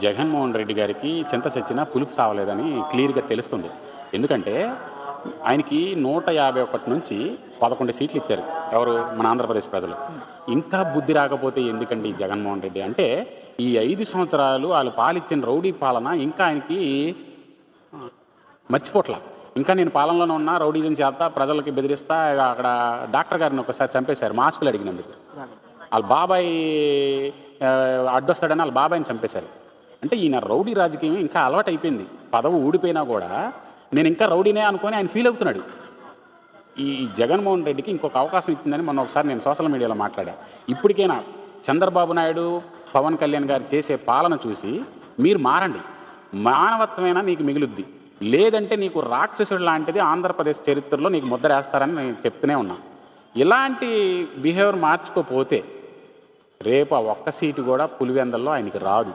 జగన్మోహన్ రెడ్డి గారికి చింత చచ్చినా పులుపు చావలేదని క్లియర్‌గా తెలుస్తుంది. ఎందుకంటే ఆయనకి 151 నుంచి 11 సీట్లు ఇచ్చారు. ఎవరు? మన ఆంధ్రప్రదేశ్ ప్రజలు. ఇంకా బుద్ధి రాకపోతే ఎందుకండి ఈ జగన్మోహన్ రెడ్డి? అంటే ఈ 5 సంవత్సరాలు ఆళ్ళు పాలిచ్చిన రౌడీ పాలన ఇంకా ఆయనకి మర్చిపోట్ల. ఇంకా నేను పాలనలోనే ఉన్నా, రౌడీజం చేత్తా, ప్రజలకి బెదిరిస్తా, అక్కడ డాక్టర్ గారిని ఒకసారి చంపేశారు మాస్కులు అడిగినందుకు. ఆళ్ళ బాబాయ్ అడ్డొస్తాడని ఆళ్ళ బాబాయిని చంపేశారు. అంటే ఈయన రౌడీ రాజకీయం ఇంకా అలవాటయిపోయింది. పదవి ఊడిపోయినా గూడా నేనింకా రౌడీనే అనుకోని ఆయన ఫీల్ అవుతున్నాడు. ఈ జగన్మోహన్ రెడ్డికి ఇంకొక అవకాశం ఇచ్చిందని మొన్న ఒకసారి నేను సోషల్ మీడియాలో మాట్లాడా. ఇప్పటికైనా చంద్రబాబు నాయుడు, పవన్ కళ్యాణ్ గారు చేసే పాలన చూసి మీరు మారండి. మానవత్వమైనా నీకు మిగులుద్ది. లేదంటే నీకు రాక్షసుడు లాంటిది ఆంధ్రప్రదేశ్ చరిత్రలో నీకు ముద్రేస్తారని నేను చెప్తూనే ఉన్నా. ఇలాంటి బిహేవియర్ మార్చుకోపోతే రేపు ఆ ఒక్క సీటు కూడా పులివెందుల్లో ఆయనకి రాదు.